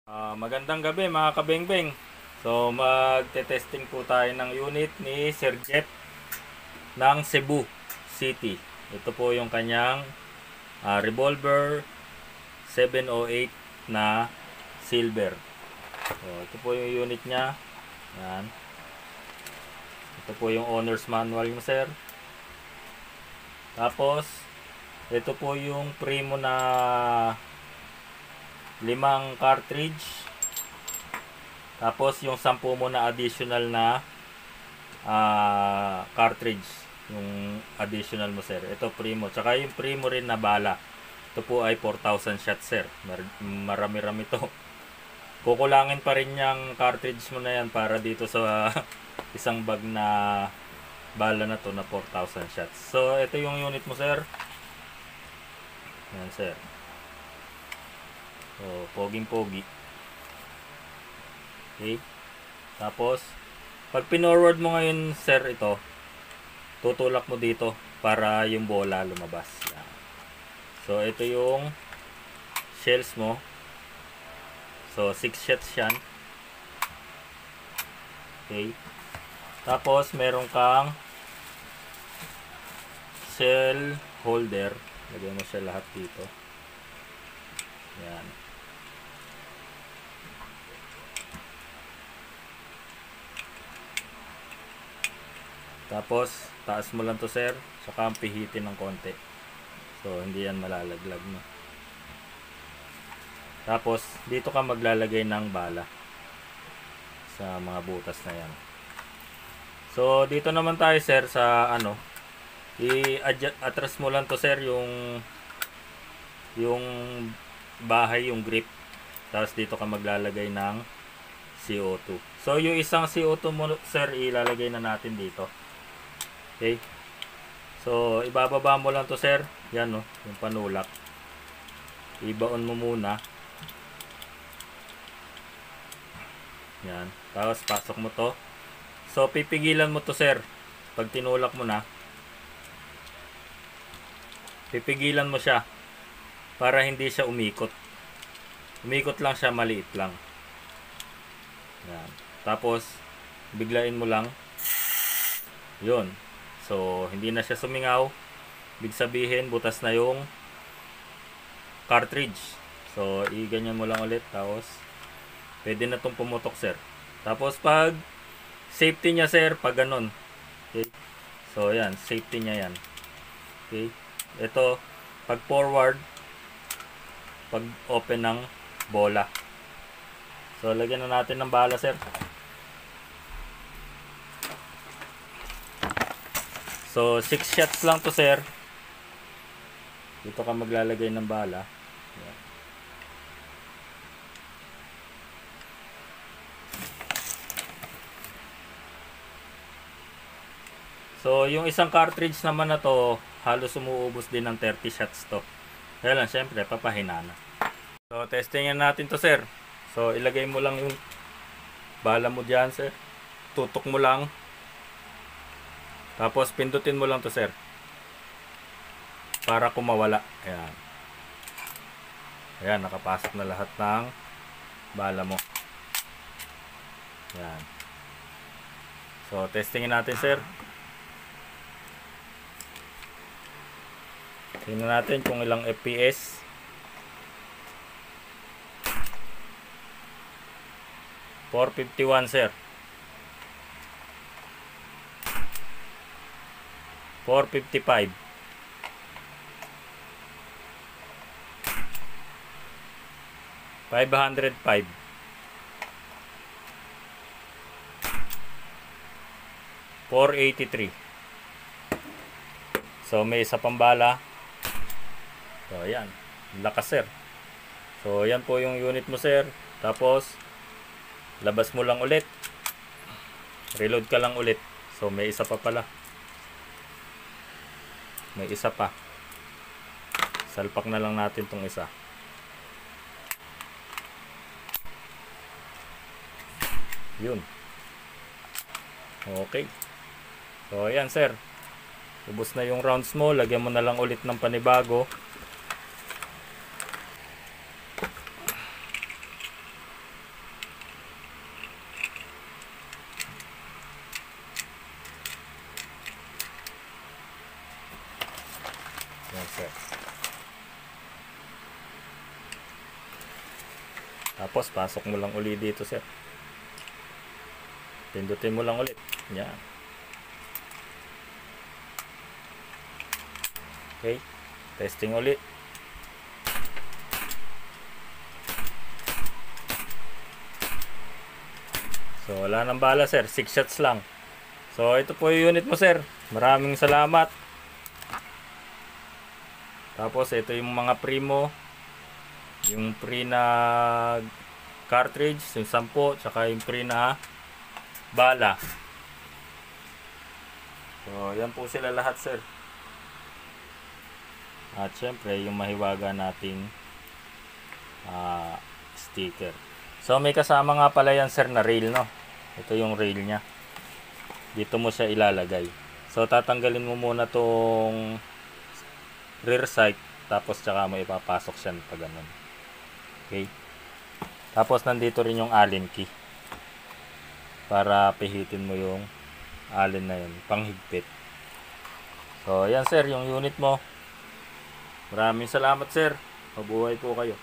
Magandang gabi mga kabengbeng. So magte-testing po tayo ng unit ni Sir Jeff ng Cebu City. Ito po yung kanyang revolver 708 na silver. So ito po yung unit niya. Yan. Ito po yung owner's manual mo, sir. Tapos ito po yung primo na 5 cartridge. Tapos yung 10 mo na additional na cartridge. Yung additional mo, sir. Ito primo. Tsaka yung primo rin na bala. Ito po ay 4,000 shots, sir. Marami-rami to. Kukulangin pa rin yung cartridge mo na yan para dito sa isang bag na bala na to na 4,000 shots. So ito yung unit mo, sir. Yan, sir. So, poging-pogi. Okay. Tapos, pag pinorward mo ngayon, sir, ito, tutulak mo dito para yung bola lumabas. Yan. So, ito yung shells mo. So, 6 shots yan. Okay. Tapos, meron kang shell holder. Lagyan mo siya lahat dito. Yan. Tapos, taas mo lang to, sir. Saka pihitin ng konti. So, hindi yan malalaglag, no? Tapos, dito ka maglalagay ng bala sa mga butas na yan. So, dito naman tayo, sir, sa ano, i-atras mo lang to, sir, yung bahay, yung grip. Tapos, dito ka maglalagay ng CO2. So, yung isang CO2 mo, sir, ilalagay na natin dito. Okay. So, ibababa mo lang to, sir. Yan, no, yung panulak. Ibaon mo muna. Yan. Tapos, pasok mo to. So, pipigilan mo to, sir. Pag tinulak mo na, pipigilan mo siya para hindi siya umikot. Umikot lang siya, maliit lang. Yan. Tapos, biglain mo lang. Yun. So, hindi na siya sumingaw. Ibig sabihin, butas na yung cartridge. So, i-ganyan mo lang ulit. Tapos, pwede na itong pumutok, sir. Tapos, pag safety niya, sir, pag ganun. Okay. So, yan. Safety niya yan. Okay. Ito, pag forward, pag open ng bola. So, lagyan na natin ng bala, sir. So, 6 shots lang to, sir. Dito ka maglalagay ng bala. Yan. So, yung isang cartridge naman na to, halos umuubos din ng 30 shots to. Kaya lang, syempre, papahina na. So, testingin natin to, sir. So, ilagay mo lang yung bala mo dyan, sir. Tutok mo lang. Tapos, pindutin mo lang to, sir. Para kumawala. Ayan. Ayan, nakapasok na lahat ng bala mo. Ayan. So, testingin natin, sir. Tingnan natin kung ilang FPS. 451, sir. 455. 505. 483. So, may isa pang bala. So, ayan. Lakas, sir. So, ayan po yung unit mo, sir. Tapos, labas mo lang ulit. Reload ka lang ulit. So, may isa pa pala. May isa pa. Salpak na lang natin tong isa. Yun. Okay. So, ayan, sir. Ubos na yung rounds mo. Lagyan mo na lang ulit ng panibago. Tapos pasok mo lang uli dito, sir. Pindutin mo lang ulit. Yan. Okay. Testing ulit. So, wala nang bala, sir. 6 shots lang. So, ito po yung unit mo, sir. Maraming salamat. Tapos, ito yung mga pre mo. Yung pre na cartridge, yung 10, tsaka yung pre na bala. So, yan po sila lahat, sir. At syempre, yung mahiwaga nating sticker. So, may kasama nga pala yan, sir, na rail, no? Ito yung rail nya. Dito mo siya ilalagay. So, tatanggalin mo muna tong rear sight. Tapos, tsaka mo ipapasok siya pa ganun. Okay? Tapos, nandito rin yung Allen key. Para pihitin mo yung Allen na yun. Panghigpit. So, yan, sir, yung unit mo. Maraming salamat, sir. Mabuhay po kayo.